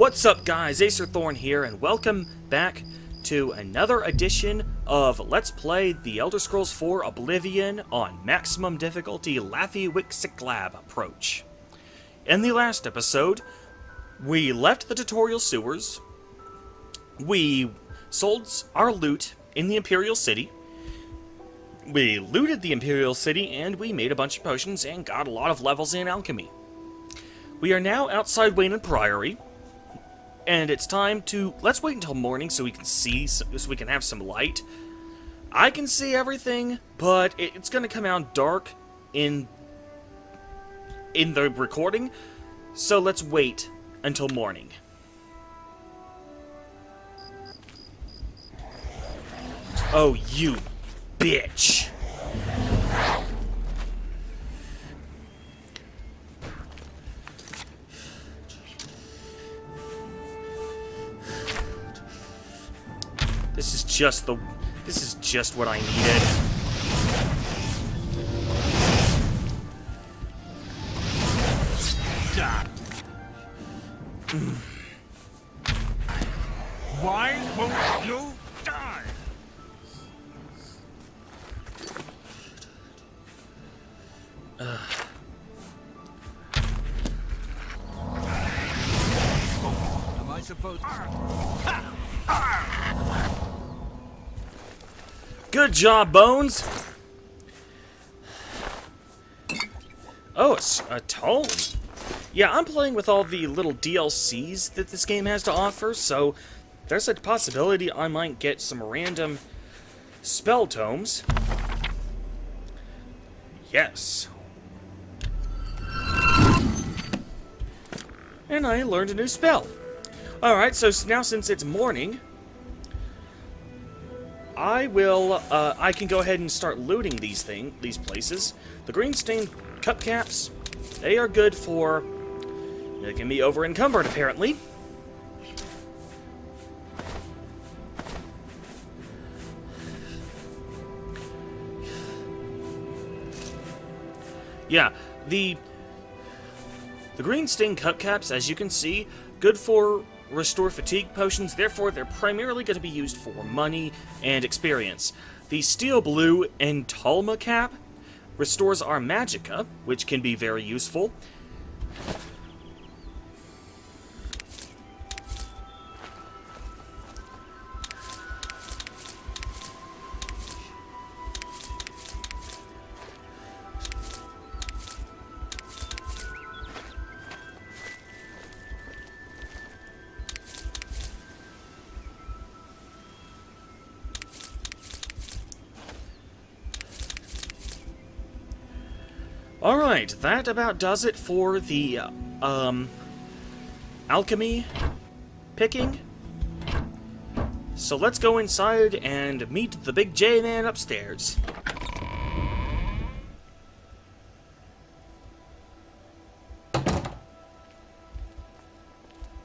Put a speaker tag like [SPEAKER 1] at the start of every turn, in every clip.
[SPEAKER 1] What's up, guys? Acerthorn here, and welcome back to another edition of Let's Play The Elder Scrolls 4 Oblivion on maximum difficulty Laffy Wixiklab approach. In the last episode, we left the tutorial sewers, we sold our loot in the Imperial City, we looted the Imperial City, and we made a bunch of potions and got a lot of levels in alchemy. We are now outside Wayne Priory, and it's time to... Let's wait until morning so we can see, so we can have some light. I can see everything, but it's going to come out dark in the recording, so let's wait until morning. Oh, you bitch. This is just what I needed.
[SPEAKER 2] Why won't you die? Am I supposed to...
[SPEAKER 1] Good job, Bones! Oh, it's a tome. Yeah, I'm playing with all the little DLCs that this game has to offer, so there's a possibility I might get some random spell tomes. Yes. And I learned a new spell. Alright, so now since it's morning, I can go ahead and start looting these places. The green stained cup caps, they are good for... They can be over encumbered, apparently. Yeah, the green stained cup caps, as you can see, good for restore fatigue potions, therefore they're primarily going to be used for money and experience. The steel blue and Talma cap restores our magicka, which can be very useful. Alright, that about does it for the, alchemy picking. So let's go inside and meet the big J-Man upstairs.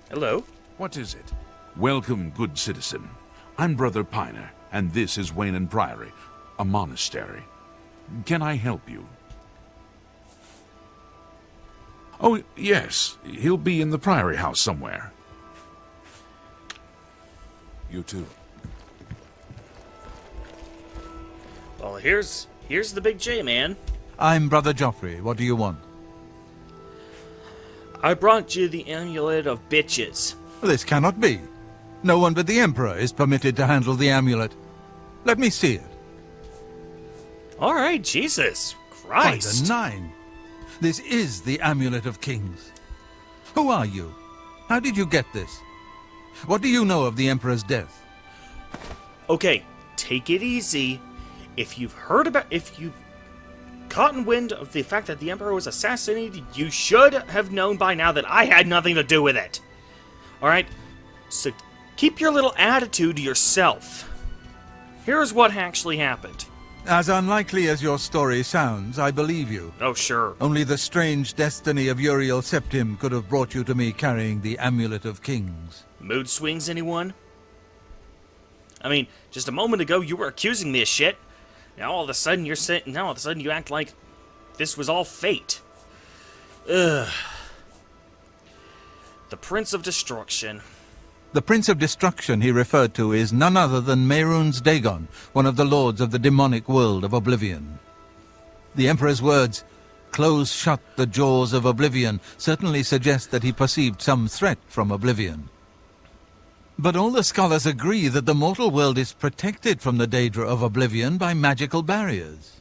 [SPEAKER 1] Hello?
[SPEAKER 2] What is it?
[SPEAKER 3] Welcome, good citizen. I'm Brother Piner, and this is Wayne Priory, a monastery. Can I help you? Oh, yes. He'll be in the Priory house somewhere.
[SPEAKER 2] You too.
[SPEAKER 1] Well, here's the big J-Man.
[SPEAKER 4] I'm Brother Joffrey. What do you want?
[SPEAKER 1] I brought you the amulet of bitches.
[SPEAKER 4] This cannot be. No one but the Emperor is permitted to handle the amulet. Let me see it.
[SPEAKER 1] Alright, Jesus
[SPEAKER 4] By
[SPEAKER 1] Christ.
[SPEAKER 4] the nine. This is the Amulet of Kings. Who are you? How did you get this? What do you know of the Emperor's death?
[SPEAKER 1] Okay, take it easy. If you've gotten wind of the fact that the Emperor was assassinated, you should have known by now that I had nothing to do with it. Alright? So keep your little attitude to yourself. Here's what actually happened.
[SPEAKER 4] As unlikely as your story sounds, I believe you.
[SPEAKER 1] Oh, sure.
[SPEAKER 4] Only the strange destiny of Uriel Septim could have brought you to me carrying the Amulet of Kings.
[SPEAKER 1] Mood swings, anyone? I mean, just a moment ago you were accusing me of shit. Now all of a sudden you act like this was all fate. Ugh. The Prince of Destruction.
[SPEAKER 4] The Prince of Destruction he referred to is none other than Mehrunes Dagon, one of the lords of the demonic world of Oblivion. The Emperor's words, "Close shut the jaws of Oblivion," certainly suggest that he perceived some threat from Oblivion. But all the scholars agree that the mortal world is protected from the danger of Oblivion by magical barriers.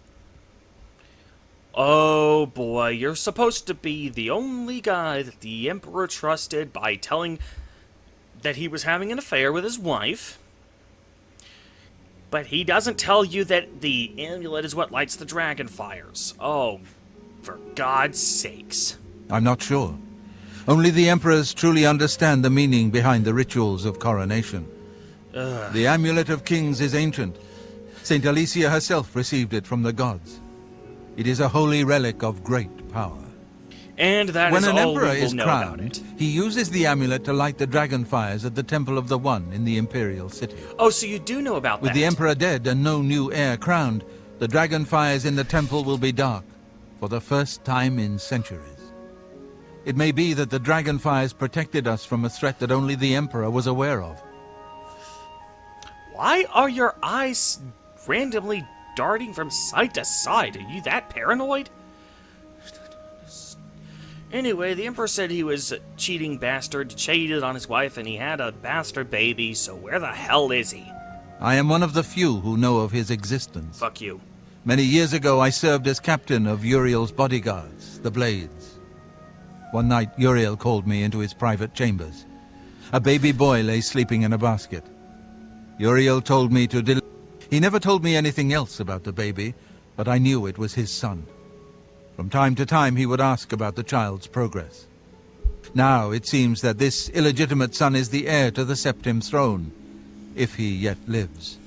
[SPEAKER 1] Oh boy, you're supposed to be the only guy that the Emperor trusted by telling that he was having an affair with his wife. But he doesn't tell you that the amulet is what lights the dragon fires. Oh, for God's sakes.
[SPEAKER 4] I'm not sure. Only the emperors truly understand the meaning behind the rituals of coronation. The Amulet of Kings is ancient. Saint Alicia herself received it from the gods. It is a holy relic of great power.
[SPEAKER 1] And that
[SPEAKER 4] When
[SPEAKER 1] is
[SPEAKER 4] an
[SPEAKER 1] all
[SPEAKER 4] emperor
[SPEAKER 1] we will
[SPEAKER 4] is
[SPEAKER 1] know about
[SPEAKER 4] crowned,
[SPEAKER 1] it.
[SPEAKER 4] he uses the amulet to light the dragon fires at the Temple of the One in the Imperial City.
[SPEAKER 1] Oh, so you do know about
[SPEAKER 4] With
[SPEAKER 1] that.
[SPEAKER 4] the emperor dead and no new heir crowned, the dragon fires in the temple will be dark for the first time in centuries. It may be that the dragon fires protected us from a threat that only the emperor was aware of.
[SPEAKER 1] Why are your eyes randomly darting from side to side? Are you that paranoid? Anyway, the Emperor said he was a cheating bastard, cheated on his wife, and he had a bastard baby, so where the hell is he?
[SPEAKER 4] I am one of the few who know of his existence.
[SPEAKER 1] Fuck you.
[SPEAKER 4] Many years ago, I served as captain of Uriel's bodyguards, the Blades. One night, Uriel called me into his private chambers. A baby boy lay sleeping in a basket. Uriel told me to He never told me anything else about the baby, but I knew it was his son. From time to time, he would ask about the child's progress. Now, it seems that this illegitimate son is the heir to the Septim throne, if he yet lives.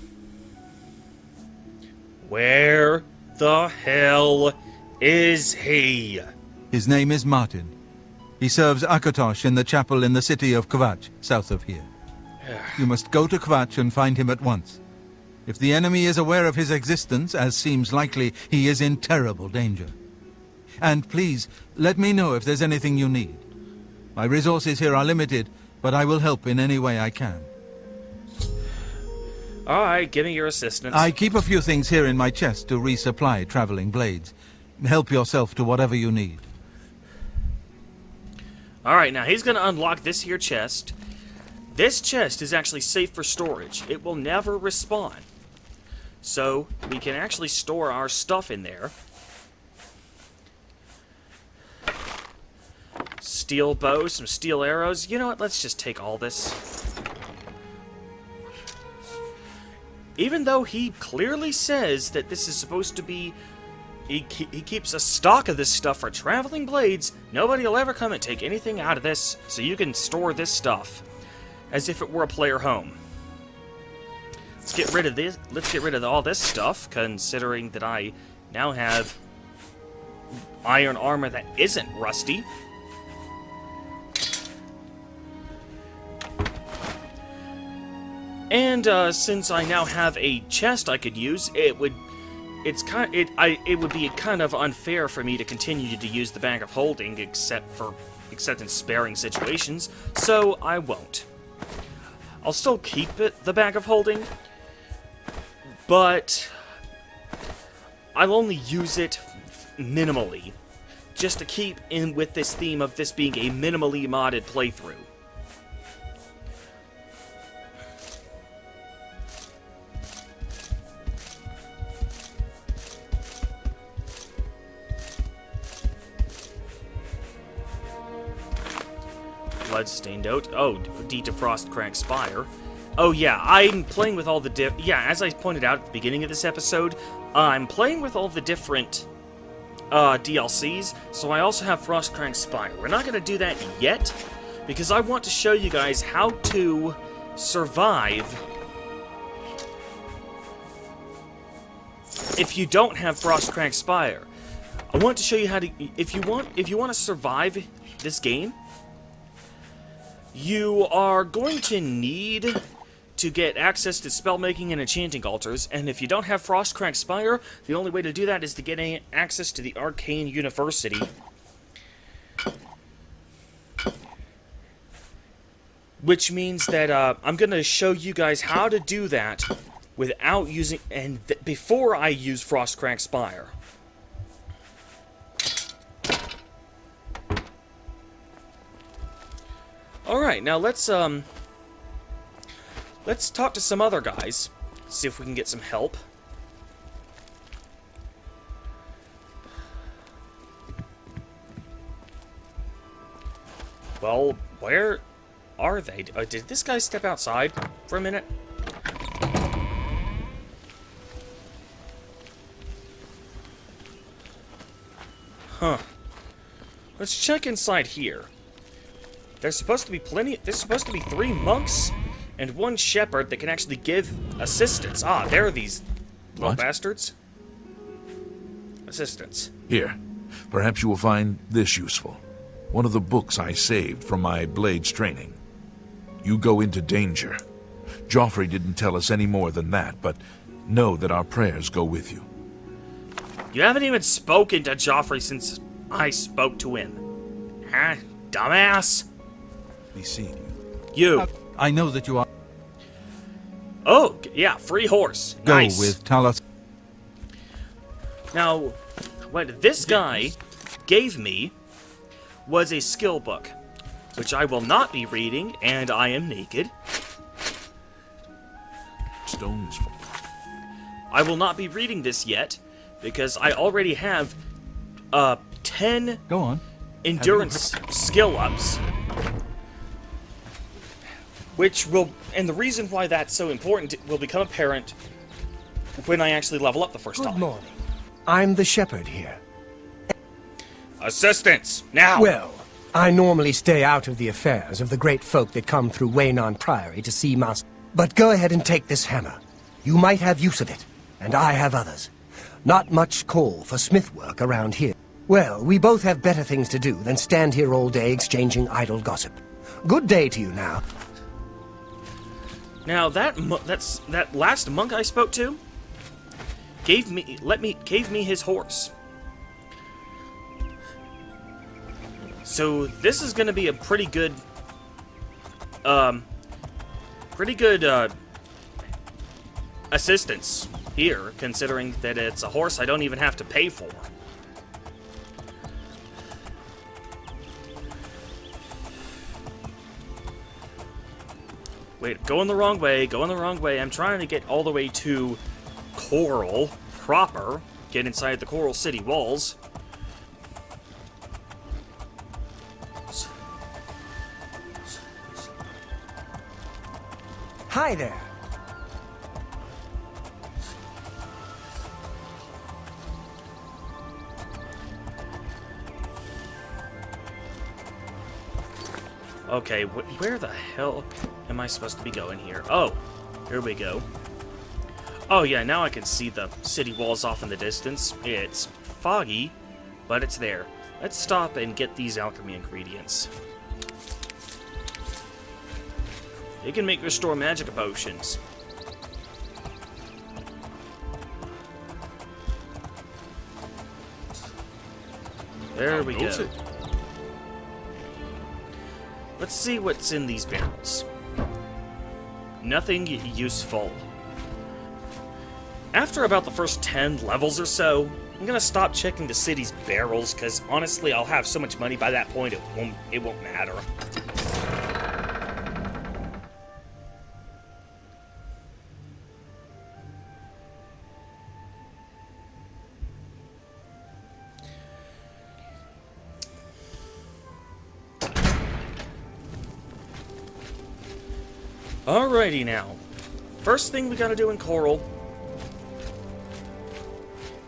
[SPEAKER 1] Where the hell is he?
[SPEAKER 4] His name is Martin. He serves Akatosh in the chapel in the city of Kvatch, south of here. You must go to Kvatch and find him at once. If the enemy is aware of his existence, as seems likely, he is in terrible danger. And please, let me know if there's anything you need. My resources here are limited, but I will help in any way I can.
[SPEAKER 1] Alright, give me your assistance.
[SPEAKER 4] I keep a few things here in my chest to resupply traveling blades. Help yourself to whatever you need.
[SPEAKER 1] Alright, now he's gonna unlock this here chest. This chest is actually safe for storage. It will never respawn. So, we can actually store our stuff in there. Steel bow, some steel arrows. You know what? Let's just take all this. Even though he clearly says that this is supposed to be... He keeps a stock of this stuff for traveling blades, nobody will ever come and take anything out of this, so you can store this stuff as if it were a player home. Let's get rid of this. Let's get rid of all this stuff, considering that I now have iron armor that isn't rusty. And since I now have a chest I could use, it would be kind of unfair for me to continue to use the bag of holding, except in sparing situations. So I won't. I'll still keep the bag of holding, but I'll only use it minimally, just to keep in with this theme of this being a minimally modded playthrough. Bloodstained Oat. Oh, Defrost Crack Spire. Oh yeah, I'm playing with all the as I pointed out at the beginning of this episode, I'm playing with all the different DLCs, so I also have Frostcrank Spire. We're not going to do that yet, because I want to show you guys how to survive if you don't have Frostcrank Spire. I want to show you how to, if you want to survive this game, you are going to need to get access to spellmaking and enchanting altars, and if you don't have Frostcrank Spire, the only way to do that is to get access to the Arcane University. which means that I'm going to show you guys how to do that without using, before I use Frostcrack Spire. Alright, now let's talk to some other guys, see if we can get some help. Well, where are they? Did this guy step outside for a minute? Huh. Let's check inside here. There's supposed to be there's supposed to be 3 monks and 1 shepherd that can actually give assistance. Ah, there are these little
[SPEAKER 3] What?
[SPEAKER 1] bastards. Assistance.
[SPEAKER 3] Here, perhaps you will find this useful. One of the books I saved from my blades training. You go into danger. Joffrey didn't tell us any more than that, but know that our prayers go with you.
[SPEAKER 1] You haven't even spoken to Joffrey since I spoke to him. Huh? Dumbass?
[SPEAKER 3] Be seeing
[SPEAKER 1] You.
[SPEAKER 4] I know that you are.
[SPEAKER 1] Oh, yeah, free horse.
[SPEAKER 4] Go
[SPEAKER 1] Nice.
[SPEAKER 4] with Talos.
[SPEAKER 1] Now, what this guy gave me was a skill book, which I will not be reading, and I am naked.
[SPEAKER 3] Stones fall.
[SPEAKER 1] I will not be reading this yet, because I already have 10
[SPEAKER 4] Go on.
[SPEAKER 1] endurance skill ups. Which will, and the reason why that's so important will become apparent when I actually level up the first
[SPEAKER 5] Good
[SPEAKER 1] time.
[SPEAKER 5] morning. I'm the shepherd here.
[SPEAKER 1] Assistance! Now!
[SPEAKER 5] Well, I normally stay out of the affairs of the great folk that come through Waynon Priory to see Master. But go ahead and take this hammer. You might have use of it, and I have others. Not much call for smith work around here. Well, we both have better things to do than stand here all day exchanging idle gossip. Good day to you now.
[SPEAKER 1] Now that last monk I spoke to gave me his horse. So this is going to be a pretty good assistance here, considering that it's a horse I don't even have to pay for. Wait, going the wrong way, going the wrong way. I'm trying to get all the way to Coral proper, get inside the Coral City walls.
[SPEAKER 5] Hi there.
[SPEAKER 1] Okay, where the hell am I supposed to be going here? Oh, here we go. Oh yeah, now I can see the city walls off in the distance. It's foggy, but it's there. Let's stop and get these alchemy ingredients. You can make restore magic potions. There we go. Let's see what's in these barrels. Nothing useful. After about the first 10 levels or so, I'm gonna stop checking the city's barrels, because honestly, I'll have so much money by that point it won't matter. Alrighty now. First thing we gotta do in Coral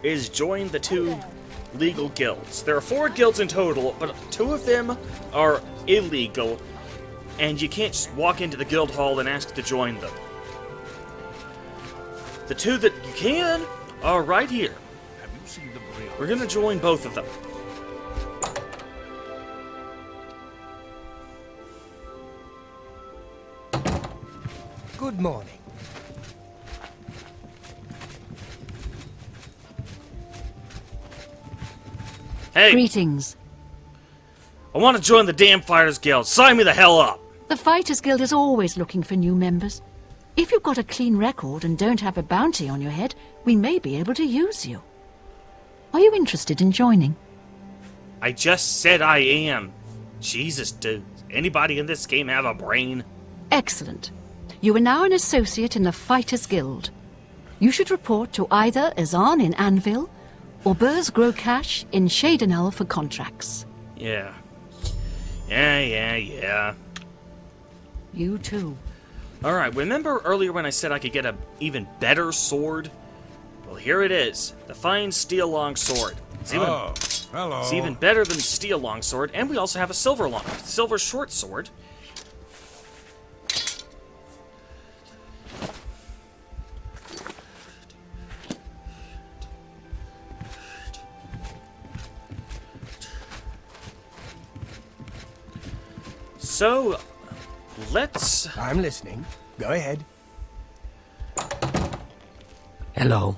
[SPEAKER 1] is join the 2 legal guilds. There are 4 guilds in total, but 2 of them are illegal, and you can't just walk into the guild hall and ask to join them. The 2 that you can are right here.
[SPEAKER 3] Have you seen the Braille?
[SPEAKER 1] We're gonna join both of them.
[SPEAKER 5] Good morning.
[SPEAKER 1] Hey,
[SPEAKER 6] Greetings.
[SPEAKER 1] I want to join the Damn Fighters Guild. Sign me the hell up.
[SPEAKER 6] The Fighters Guild is always looking for new members. If you've got a clean record and don't have a bounty on your head, we may be able to use you. Are you interested in joining?
[SPEAKER 1] I just said I am. Jesus, dude. Anybody in this game have a brain?
[SPEAKER 6] Excellent. You are now an associate in the Fighters Guild. You should report to either Azan in Anvil or Burz Grocash in Shadenel for contracts.
[SPEAKER 1] Yeah. Yeah.
[SPEAKER 6] You too.
[SPEAKER 1] Alright, remember earlier when I said I could get an even better sword? Well, here it is. The fine steel longsword.
[SPEAKER 2] Oh, hello.
[SPEAKER 1] It's even better than the steel longsword, and we also have a silver short sword. So, let's...
[SPEAKER 5] I'm listening. Go ahead.
[SPEAKER 7] Hello.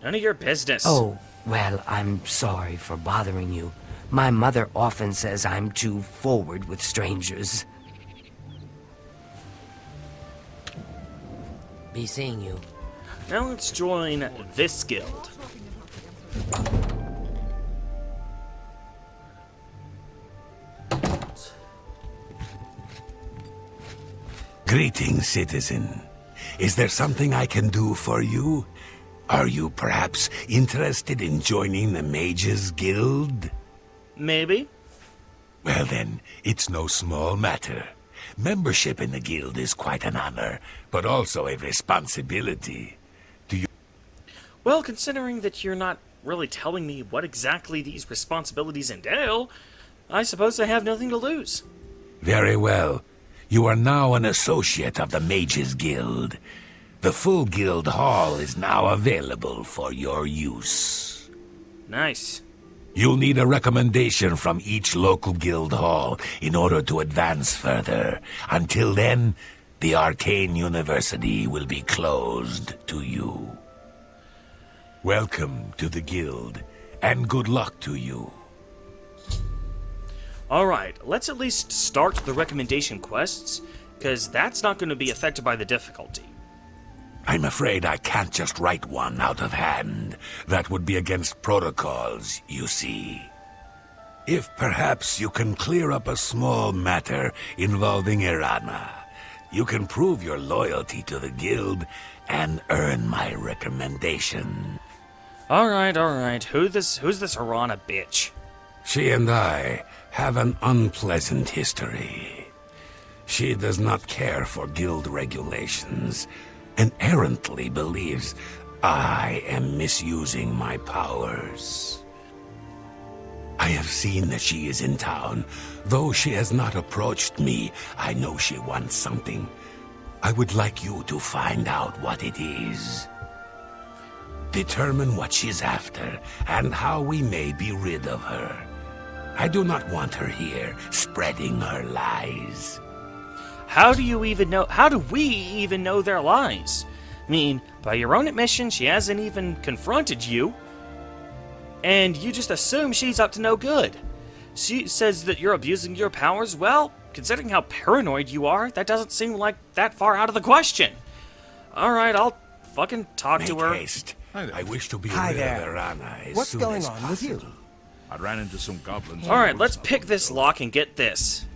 [SPEAKER 1] None of your business.
[SPEAKER 7] Oh, well, I'm sorry for bothering you. My mother often says I'm too forward with strangers. Be seeing you.
[SPEAKER 1] Now let's join this guild.
[SPEAKER 8] Greetings, citizen. Is there something I can do for you? Are you perhaps interested in joining the Mages Guild?
[SPEAKER 1] Maybe.
[SPEAKER 8] Well then, it's no small matter. Membership in the guild is quite an honor, but also a responsibility.
[SPEAKER 1] Well, considering that you're not really telling me what exactly these responsibilities entail, I suppose I have nothing to lose.
[SPEAKER 8] Very well. You are now an associate of the Mages Guild. The full guild hall is now available for your use.
[SPEAKER 1] Nice.
[SPEAKER 8] You'll need a recommendation from each local guild hall in order to advance further. Until then, the Arcane University will be closed to you. Welcome to the guild, and good luck to you.
[SPEAKER 1] Alright, let's at least start the recommendation quests, because that's not going to be affected by the difficulty.
[SPEAKER 8] I'm afraid I can't just write one out of hand. That would be against protocols, you see. If perhaps you can clear up a small matter involving Irana, you can prove your loyalty to the guild and earn my recommendation.
[SPEAKER 1] Alright. Who's this Irana bitch?
[SPEAKER 8] She and I have an unpleasant history. She does not care for guild regulations, and errantly believes I am misusing my powers. I have seen that she is in town. Though she has not approached me, I know she wants something. I would like you to find out what it is. Determine what she's after, and how we may be rid of her. I do not want her here, spreading her lies.
[SPEAKER 1] How do we even know their lies? I mean, by your own admission, she hasn't even confronted you, and you just assume she's up to no good. She says that you're abusing your powers. Well, considering how paranoid you are, that doesn't seem like that far out of the question. Alright, I'll fucking talk to her.
[SPEAKER 8] Make haste. I wish to be
[SPEAKER 5] Hi
[SPEAKER 8] rid
[SPEAKER 5] there.
[SPEAKER 8] of Irana as
[SPEAKER 5] What's
[SPEAKER 8] soon
[SPEAKER 5] going
[SPEAKER 8] as
[SPEAKER 5] on with you?
[SPEAKER 8] possible.
[SPEAKER 2] I ran into some goblins.
[SPEAKER 1] Alright, let's pick this lock and get this.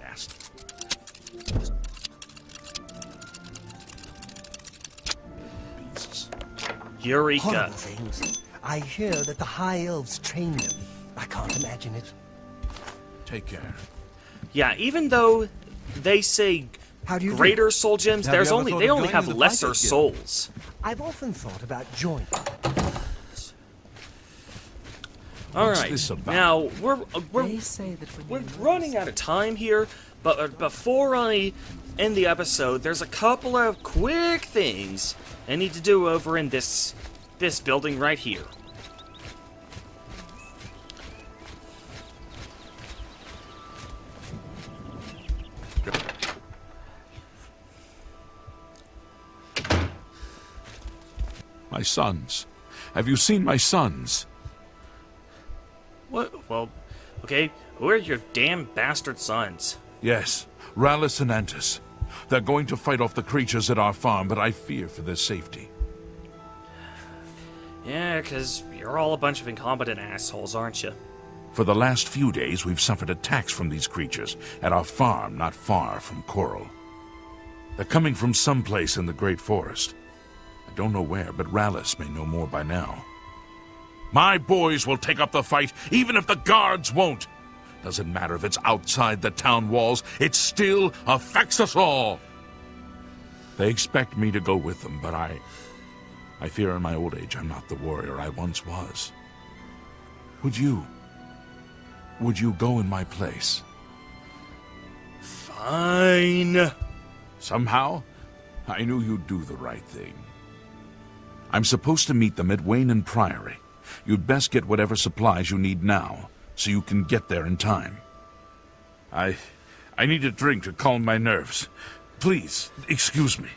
[SPEAKER 1] Eureka.
[SPEAKER 5] Horrible things. I hear that the High Elves train them. I can't imagine it.
[SPEAKER 3] Take care.
[SPEAKER 1] Yeah, even though they say
[SPEAKER 5] How do you do?
[SPEAKER 1] greater soul gems,
[SPEAKER 4] Have you ever
[SPEAKER 1] they
[SPEAKER 4] thought
[SPEAKER 1] only
[SPEAKER 4] of
[SPEAKER 1] have
[SPEAKER 4] joining the
[SPEAKER 1] lesser
[SPEAKER 4] Fighters Guild?
[SPEAKER 1] souls.
[SPEAKER 5] I've often thought about joining.
[SPEAKER 1] Alright,
[SPEAKER 3] this about?
[SPEAKER 1] now we're
[SPEAKER 6] say that when
[SPEAKER 1] we're running out of time here, but before I end the episode, there's a couple of quick things I need to do over in this building right here.
[SPEAKER 3] My sons. Have you seen my sons?
[SPEAKER 1] What? Well, okay, who are your damn bastard sons?
[SPEAKER 3] Yes, Rallus and Antis. They're going to fight off the creatures at our farm, but I fear for their safety.
[SPEAKER 1] Yeah, 'cause you're all a bunch of incompetent assholes, aren't you?
[SPEAKER 3] For the last few days, we've suffered attacks from these creatures at our farm not far from Coral. They're coming from someplace in the Great Forest. I don't know where, but Rallus may know more by now. My boys will take up the fight, even if the guards won't. Doesn't matter if it's outside the town walls, it still affects us all. They expect me to go with them, but I fear in my old age I'm not the warrior I once was. Would you go in my place?
[SPEAKER 1] Fine.
[SPEAKER 3] Somehow, I knew you'd do the right thing. I'm supposed to meet them at Wayne Priory. You'd best get whatever supplies you need now, so you can get there in time. I need a drink to calm my nerves. Please, excuse me.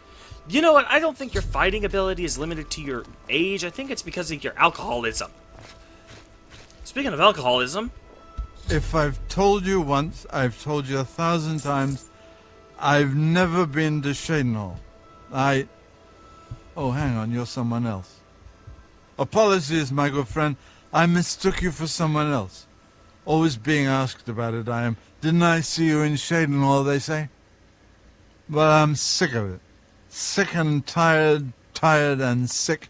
[SPEAKER 1] You know what? I don't think your fighting ability is limited to your age. I think it's because of your alcoholism. Speaking of alcoholism...
[SPEAKER 4] If I've told you once, I've told you 1,000 times, I've never been to Shadenhall. Oh, hang on, you're someone else. Apologies, my good friend. I mistook you for someone else. Always being asked about it, I am. Didn't I see you in Shadenhall, they say? But I'm sick of it. Sick and tired and sick,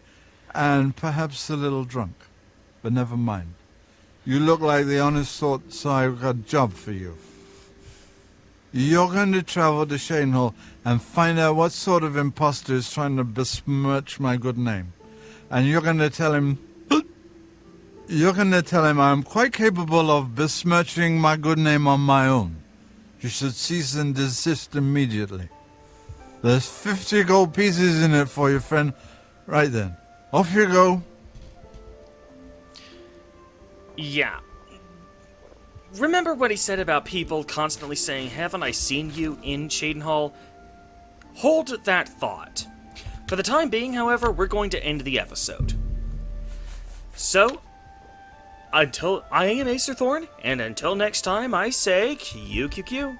[SPEAKER 4] and perhaps a little drunk. But never mind. You look like the honest sort, so I've got a job for you. You're going to travel to Shadenhall and find out what sort of impostor is trying to besmirch my good name. And you're going to tell him... I'm quite capable of besmirching my good name on my own. You should cease and desist immediately. There's 50 gold pieces in it for you, friend. Right then. Off you go.
[SPEAKER 1] Yeah. Remember what he said about people constantly saying, "Haven't I seen you in Shadenhall?" Hold that thought. For the time being, however, we're going to end the episode. So, until I am Acer Thorn, and until next time, I say QQQ.